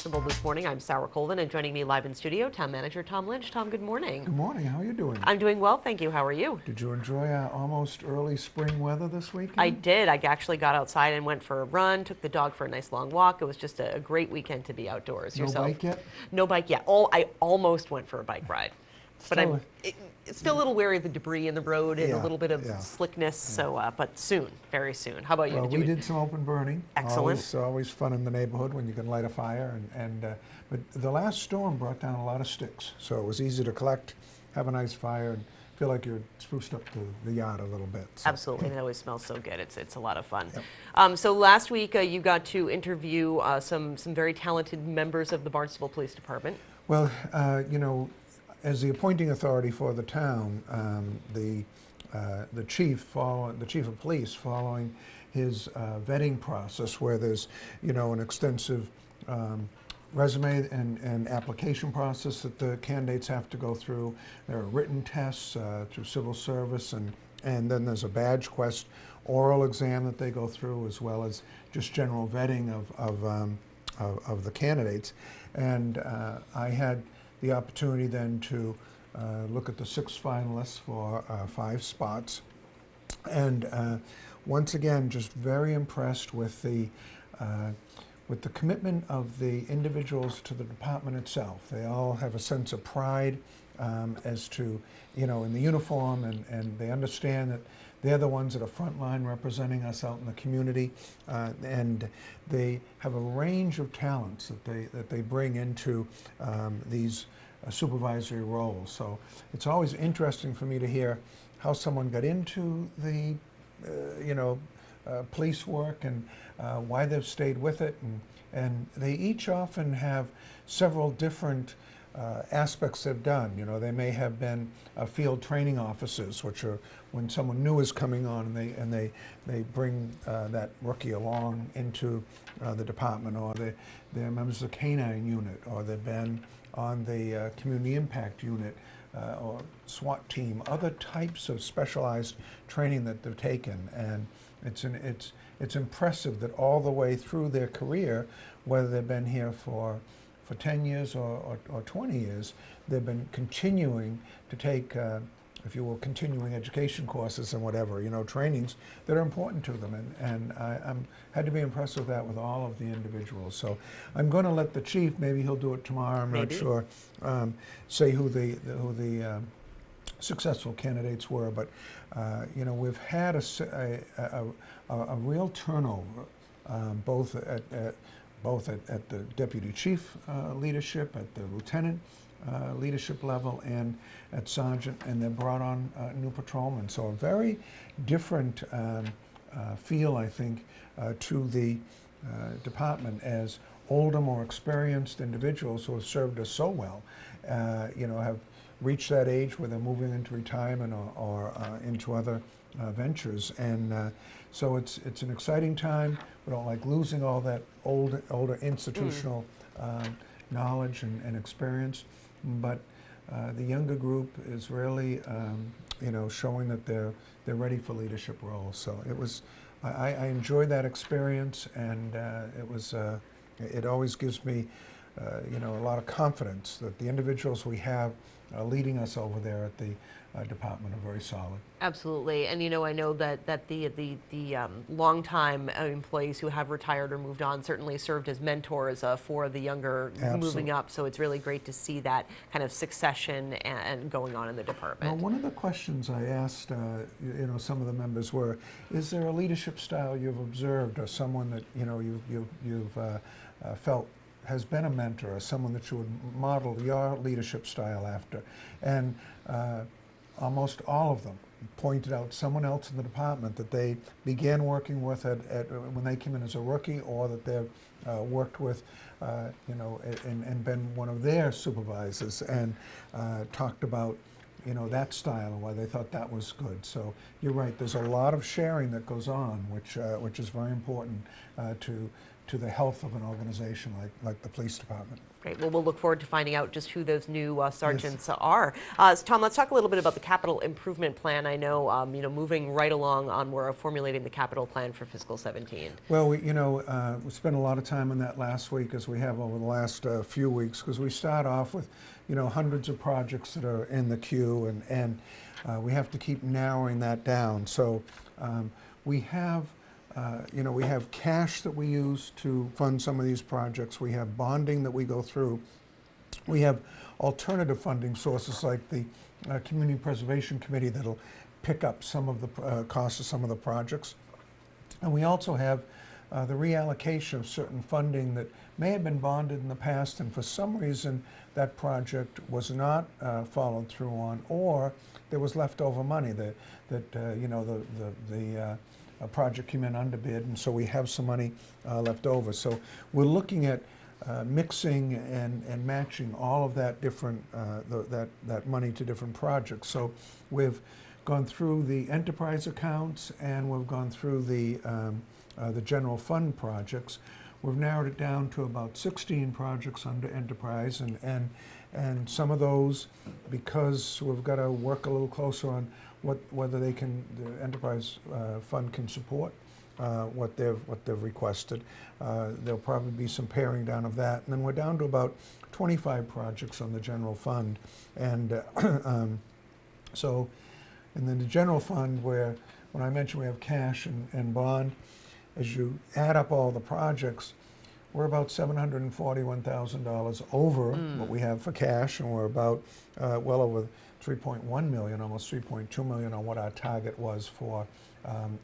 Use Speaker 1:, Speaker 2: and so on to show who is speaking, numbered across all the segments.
Speaker 1: Barnstable This Morning. I'm Sarah Colvin, and joining me live in studio, Town Manager Tom Lynch. Tom, good morning.
Speaker 2: Good morning. How are you doing?
Speaker 1: I'm doing well, thank you. How are you?
Speaker 2: Did you enjoy our almost early spring weather this weekend?
Speaker 1: I did. I actually got outside and went for a run, took the dog for a nice long walk. It was just a great weekend to be outdoors.
Speaker 2: No
Speaker 1: Yourself?
Speaker 2: bike yet?
Speaker 1: No bike yet. I almost went for a bike ride. But I'm still a little wary of the debris in the road and a little bit of slickness. So, but soon, very soon. How about you?
Speaker 2: Well, we did some open burning.
Speaker 1: Excellent.
Speaker 2: Always fun in the neighborhood when you can light a fire. But the last storm brought down a lot of sticks, so it was easy to collect, have a nice fire, and feel like you're spruced up the yard a little bit. So.
Speaker 1: Absolutely, and it always smells so good. It's a lot of fun.
Speaker 2: Yep.
Speaker 1: So last week you got to interview some very talented members of the Barnstable Police Department.
Speaker 2: Well, you know, as the appointing authority for the town, the chief of police, following his vetting process, where there's an extensive resume and application process that the candidates have to go through. There are written tests through civil service, and then there's a badge quest oral exam that they go through, as well as just general vetting of the candidates. And I had the opportunity then to look at the 6 finalists for 5 spots, and once again, just very impressed with the commitment of the individuals to the department itself. They all have a sense of pride as to, in the uniform, and they understand that they're the ones that are frontline representing us out in the community, and they have a range of talents that they bring into these supervisory roles. So it's always interesting for me to hear how someone got into the police work, and why they've stayed with it, and they each often have several different aspects they've done. They may have been field training officers, which are when someone new is coming on, and they bring that rookie along into the department, or they're members of the canine unit, or they've been on the community impact unit, or SWAT team, other types of specialized training that they've taken. And it's impressive that all the way through their career, whether they've been here for 10 years or 20 years, they've been continuing to take, if you will, continuing education courses and whatever, trainings that are important to them. And I had to be impressed with that with all of the individuals. So I'm going to let the chief, maybe he'll do it tomorrow, I'm not sure, say who the successful candidates were. But we've had a real turnover, both at the deputy chief leadership, at the lieutenant leadership level, and at sergeant, and they brought on new patrolmen. So a very different feel, I think, to the department, as older, more experienced individuals who have served us so well, have reached that age where they're moving into retirement or into other ventures. And so it's an exciting time. We don't like losing all that older institutional knowledge and experience, but the younger group is really showing that they're ready for leadership roles. So it was, I enjoyed that experience, and it always gives me a lot of confidence that the individuals we have leading us over there at the department are very solid.
Speaker 1: Absolutely, and I know that the longtime employees who have retired or moved on certainly served as mentors for the younger moving up. So it's really great to see that kind of succession and going on in the department.
Speaker 2: Well, one of the questions I asked, some of the members were, is there a leadership style you've observed, or someone that you've felt has been a mentor, or someone that you would model your leadership style after? And almost all of them pointed out someone else in the department that they began working with when they came in as a rookie, or that they've worked with, and been one of their supervisors, and talked about that style and why they thought that was good. So you're right, there's a lot of sharing that goes on, which is very important to the health of an organization like the police department.
Speaker 1: Great. Well, we'll look forward to finding out just who those new sergeants are. So Tom, let's talk a little bit about the capital improvement plan. I know, moving right along on we're formulating the capital plan for fiscal 17.
Speaker 2: Well, we spent a lot of time on that last week, as we have over the last few weeks, because we start off with, hundreds of projects that are in the queue, and we have to keep narrowing that down. So we have cash that we use to fund some of these projects. We have bonding that we go through. We have alternative funding sources like the Community Preservation Committee that'll pick up some of the costs of some of the projects. And we also have the reallocation of certain funding that may have been bonded in the past, and for some reason that project was not followed through on, or there was leftover money a project came in under bid, and so we have some money left over. So we're looking at mixing and matching all of that different that money to different projects. So we've gone through the enterprise accounts, and we've gone through the general fund projects. We've narrowed it down to about 16 projects under enterprise, and some of those, because we've got to work a little closer on whether the enterprise fund can support what they've requested. There'll probably be some paring down of that, and then we're down to about 25 projects on the general fund, and and then the general fund, where when I mentioned we have cash and bond, as you add up all the projects, we're about $741,000 over what we have for cash, and we're about well over 3.1 million, almost 3.2 million on what our target was for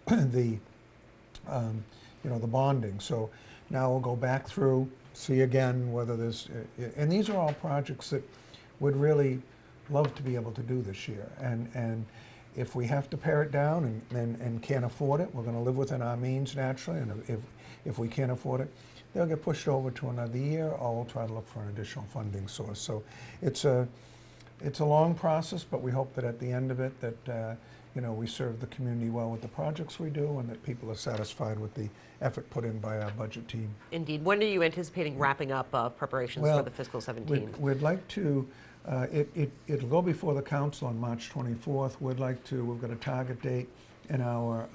Speaker 2: the bonding. So now we'll go back through, see again whether there's, and these are all projects that would really love to be able to do this year. And if we have to pare it down and can't afford it, we're going to live within our means naturally. And if we can't afford it, they'll get pushed over to another year, or we'll try to look for an additional funding source. So it's a long process, but we hope that at the end of it that we serve the community well with the projects we do, and that people are satisfied with the effort put in by our budget team. Indeed.
Speaker 1: When are you anticipating wrapping up preparations for the fiscal 17?
Speaker 2: We'd like to, it'll go before the council on March 24th. We've got a target date in our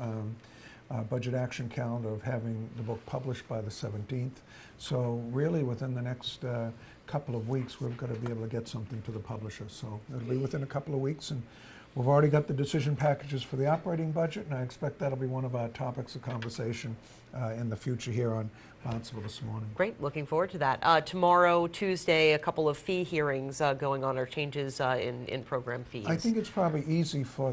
Speaker 2: budget action calendar of having the book published by the 17th. So really within the next couple of weeks, we've got to be able to get something to the publisher. So it'll be within a couple of weeks, and we've already got the decision packages for the operating budget, and I expect that'll be one of our topics of conversation in the future here on Barnstable This Morning.
Speaker 1: Great, looking forward to that. Tomorrow, Tuesday, a couple of fee hearings going on, or changes in program fees.
Speaker 2: I think it's probably easy for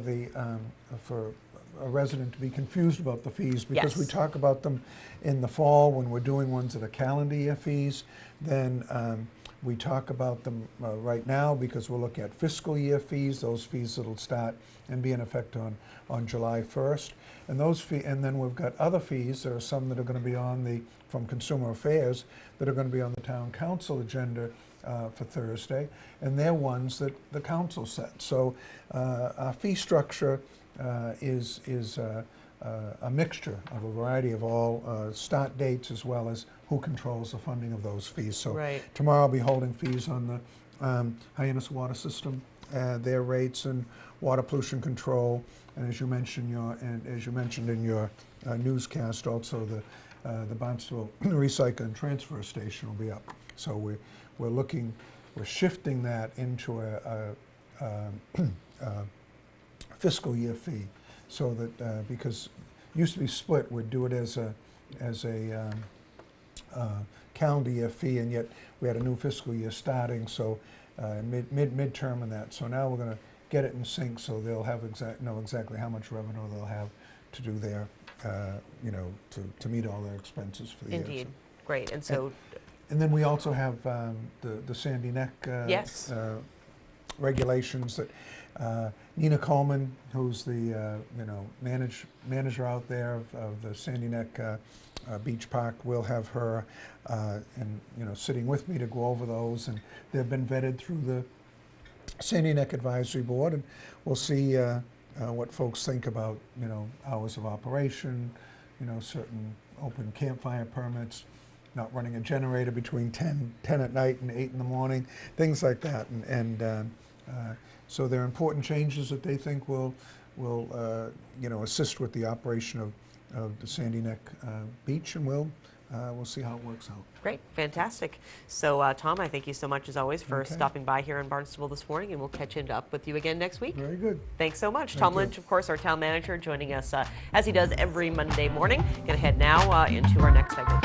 Speaker 2: a resident to be confused about the fees, because we talk about them in the fall when we're doing ones that are calendar year fees. Then we talk about them right now because we're looking at fiscal year fees, those fees that'll start and be in effect on July 1st. And and then we've got other fees. There are some that are going to be from Consumer Affairs that are going to be on the Town Council agenda for Thursday, and they're ones that the council set. So our fee structure is a mixture of a variety of all start dates, as well as who controls the funding of those fees. So tomorrow I'll be holding fees on the Hyannis water system, their rates and water pollution control, and as you mentioned in your newscast, also the Barnstable Recycle and Transfer Station will be up. So we're shifting that into a fiscal year fee, so that because it used to be split, we'd do it as a calendar year fee, and yet we had a new fiscal year starting, so midterm in that. So now we're going to get it in sync, so they'll have know exactly how much revenue they'll have to do their to meet all their expenses for the year.
Speaker 1: Indeed, great. And so,
Speaker 2: and then we also have the Sandy Neck regulations that Nina Coleman, who's the manager out there of the Sandy Neck Beach Park, will have her sitting with me to go over those, and they've been vetted through the Sandy Neck Advisory Board, and we'll see what folks think about hours of operation, certain open campfire permits, not running a generator between 10 at night and 8 in the morning, things like that. So they're important changes that they think will assist with the operation of the Sandy Neck Beach, and we'll see how it works out.
Speaker 1: Great, fantastic. So Tom, I thank you so much as always for
Speaker 2: Okay.
Speaker 1: stopping by here in Barnstable this morning, and we'll catch up with you again next week.
Speaker 2: Very good.
Speaker 1: Thanks so much.
Speaker 2: Thank
Speaker 1: Tom
Speaker 2: you.
Speaker 1: Lynch, of course, our town manager, joining us as he does every Monday morning. Going to head now into our next segment.